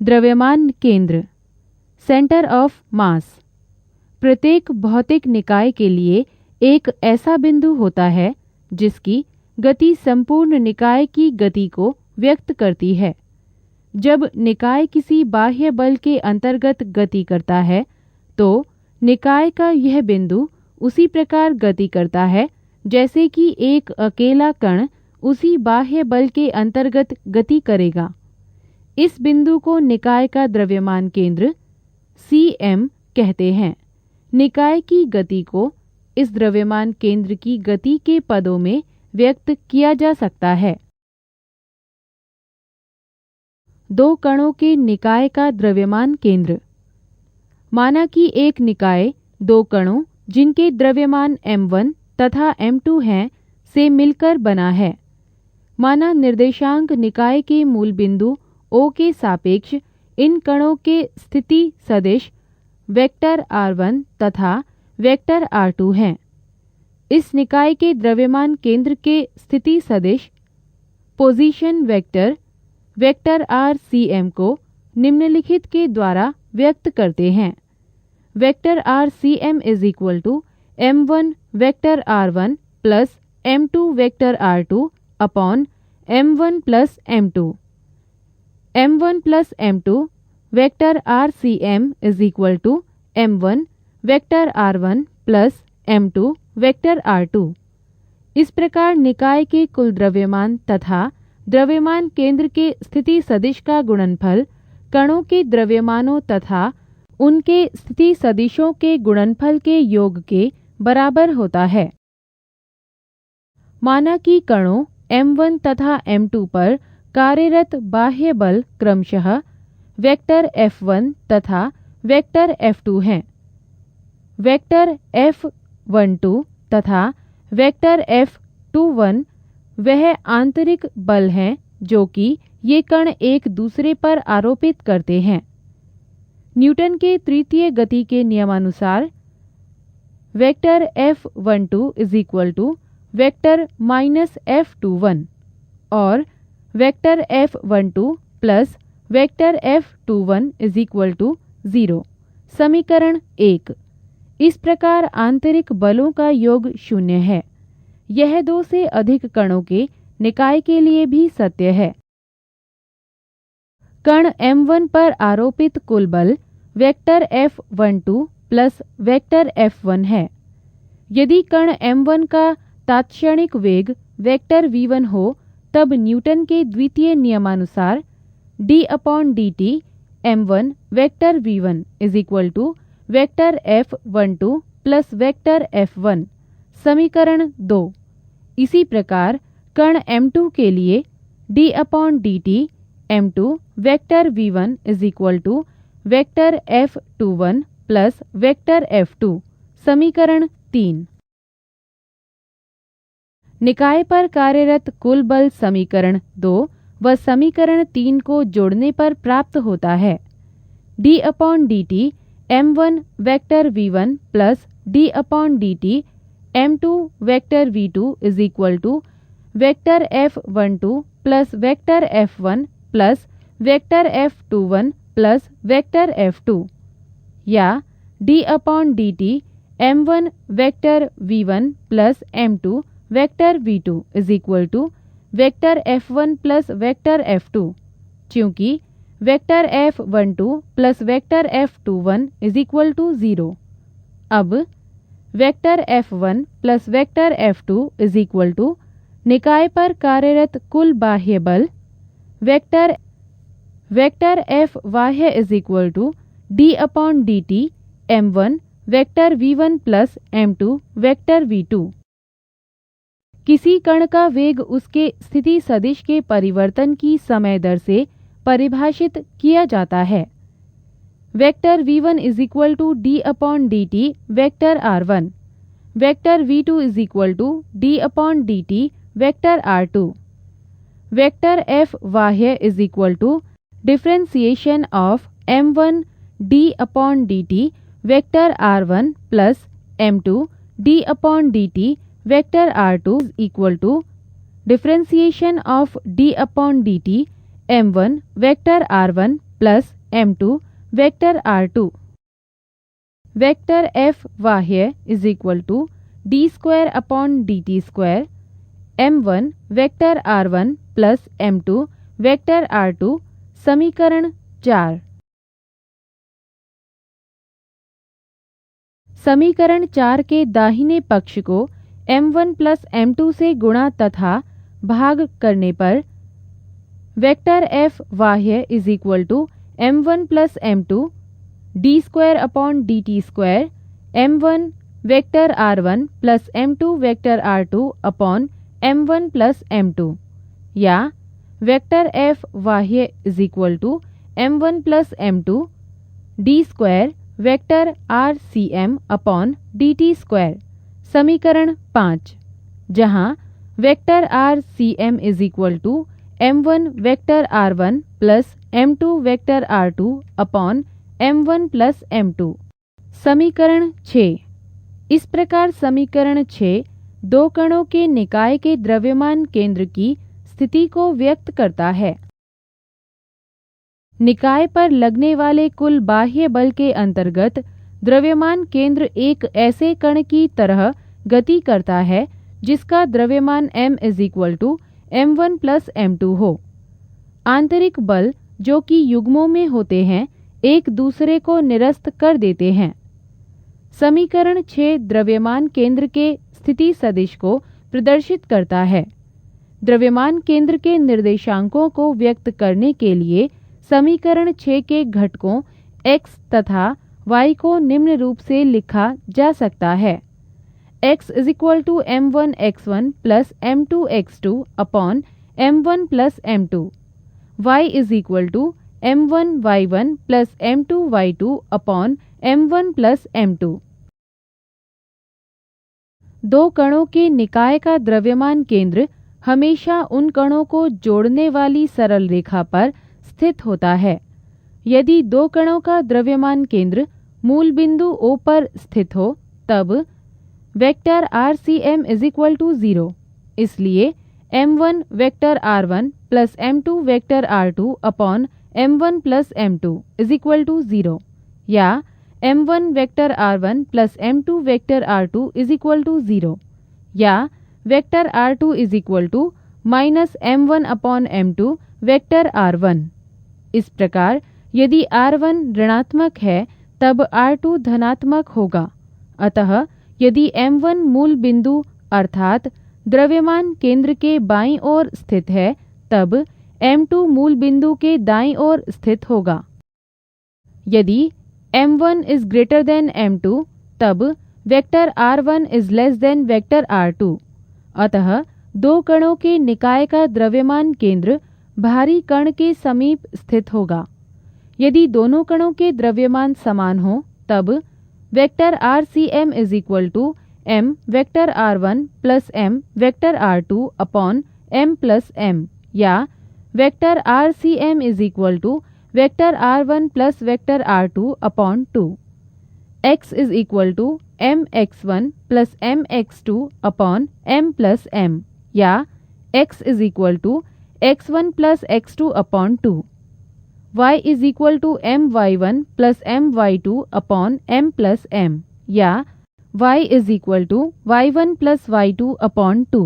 द्रव्यमान केंद्र, centre of mass. प्रत्येक भौतिक निकाय के लिए एक ऐसा बिंदु होता है जिसकी गति संपूर्ण निकाय की गति को व्यक्त करती है। जब निकाय किसी बाह्य बल के अंतर्गत गति करता है तो निकाय का यह बिंदु उसी प्रकार गति करता है जैसे कि एक अकेला कण उसी बाह्य बल के अंतर्गत गति करेगा। इस बिंदु को निकाय का द्रव्यमान केंद्र cm कहते हैं। निकाय की गति को इस द्रव्यमान केंद्र की गति के पदों में व्यक्त किया जा सकता है। दो कणों के निकाय का द्रव्यमान केंद्र। माना कि एक निकाय दो कणों जिनके द्रव्यमान m1 तथा m2 हैं से मिलकर बना है। माना निर्देशांक निकाय के मूल बिंदु O के सापेक्ष इन कणों के स्थिति सदिश वेक्टर r1 तथा वेक्टर r2 हैं। इस निकाय के द्रव्यमान केंद्र के स्थिति सदिश पोजीशन वेक्टर वेक्टर rcm को निम्नलिखित के द्वारा व्यक्त करते हैं। Vector rcm is equal to m1 vector r1 plus m2 vector r2 upon m1 plus m2। m1 plus m2 vector rcm is equal to m1 vector r1 plus m2 vector r2। इस प्रकार निकाय के कुल द्रव्यमान तथा द्रव्यमान केंद्र के स्थिति सदिश का गुणनफल कणों के द्रव्यमानों तथा उनके स्थिति सदिशों के गुणनफल के योग के बराबर होता है। माना कि कणों m1 तथा m2 पर कार्यरत बाह्य बल क्रमशः वेक्टर F1 तथा वेक्टर F2 हैं। वेक्टर F12 तथा वेक्टर F21 वह आंतरिक बल हैं जो कि ये कण एक दूसरे पर आरोपित करते हैं। न्यूटन के तृतीय गति के नियमानुसार vector F12 is equal to vector minus F21 और vector F12 plus vector F21 is equal to 0। समीकरण 1। इस प्रकार आंतरिक बलों का योग 0 है। यह दो से अधिक कणों के निकाय के लिए भी सत्य है। कण m1 पर आरोपित कुल बल vector F12 plus vector F1 है। यदि कण m1 का तात्क्षणिक वेग वेक्टर v1 हो तब न्यूटन के द्वितीय नियमानुसार d/dt m1 vector v1 is equal to vector F12 plus vector F1। समीकरण 2। इसी प्रकार कण m2 के लिए d/dt m2 vector v1 is equal to vector F21 plus vector F2। समीकरण 3। निकाय पर कार्यरत कुल बल समीकरण 2 व समीकरण 3 को जोड़ने पर प्राप्त होता है। d/dt m1 vector v1 plus d/dt m2 vector v2 is equal to vector F12 plus vector F1 plus vector F21 plus vector F2 या d/dt m1 vector v1 plus m2 vector v2 is equal to vector F1 plus vector F2 चूँकि vector F12 plus vector F21 is equal to 0। अब vector F1 plus vector F2 is equal to निकाय पर कार्यरत कुल बाह्य बल vector F बाह्य is equal to d/dt m1 vector v1 plus m2 vector v2। किसी कण का वेग उसके स्थिति सदिश के परिवर्तन की समय दर से परिभाषित किया जाता है। Vector v1 is equal to d/dt vector r1। Vector v2 is equal to d/dt vector r2। Vector F बाह्य is equal to differentiation of m1 d/dt vector r1 plus m2 d/dt vector r2 is equal to differentiation of d/dt m1 vector r1 plus m2 vector r2। Vector f बाह्य is equal to d square upon dt square m1 vector r1 plus m2 vector r2। समीकरण 4। समीकरण 4 के दाहिने पक्ष को m1 plus m2 से गुणा तथा भाग करने पर वेक्टर f बाह्य is equal to m1 plus m2 d square upon dt square m1 vector r1 plus m2 vector r2 upon m1 plus m2, या वेक्टर f बाह्य is equal to m1 plus m2 d square vector rcm upon dt square. समीकरण 5, जहाँ vector rcm is equal to m1 vector r1 plus m2 vector r2 upon m1 plus m2। समीकरण 6। इस प्रकार समीकरण 6 दो कणों के निकाय के द्रव्यमान केंद्र की स्थिति को व्यक्त करता है। निकाय पर लगने वाले कुल बाह्य बल के अंतर्गत द्रव्यमान केंद्र एक ऐसे कण की तरह गति करता है जिसका द्रव्यमान m is equal to m1 plus m2 हो। आंतरिक बल जो कि युग्मों में होते हैं एक दूसरे को निरस्त कर देते हैं। समीकरण 6 द्रव्यमान केंद्र के स्थिति सदिश को प्रदर्शित करता है। द्रव्यमान केंद्र के निर्देशांकों को व्यक्त करने के लिए समीकरण 6 के घटकों x तथा y को निम्न रूप से लिखा जा सकता है। x is equal to m1 x1 plus m2 x2 upon m1 plus m2। y is equal to m1 y1 plus m2 y2 upon m1 plus m2। दो कणों के निकाय का द्रव्यमान केंद्र हमेशा उन कणों को जोड़ने वाली सरल रेखा पर स्थित होता है। यदि दो कणों का द्रव्यमान केंद्र मूल बिंदु O पर स्थित हो तब vector rcm is equal to 0। इसलिए m1 vector r1 plus m2 vector r2 upon m1 plus m2 is equal to 0, या m1 vector r1 plus m2 vector r2 is equal to 0, या vector r2 is equal to minus m1 upon m2 vector r1। इस प्रकार यदि r1 ऋणात्मक है तब r2 धनात्मक होगा। अतः यदि m1 मूल बिंदु अर्थात द्रव्यमान केंद्र के बाईं ओर स्थित है तब m2 मूल बिंदु के दाईं ओर स्थित होगा। यदि m1 is greater than m2 तब vector r1 is less than vector r2। अतः दो कणों के निकाय का द्रव्यमान केंद्र बाहरी कण के समीप स्थित होगा। यदि दोनों कणों के द्रव्यमान समान हो तब vector rcm is equal to m vector r1 plus m vector r2 upon m plus m, या vector rcm is equal to vector r1 plus vector r2 upon 2। x is equal to m x1 plus m x2 upon m plus m, या x is equal to x1 plus x2 upon 2। y is equal to m y1 plus m y2 upon m plus m, या y is equal to y1 plus y2 upon 2।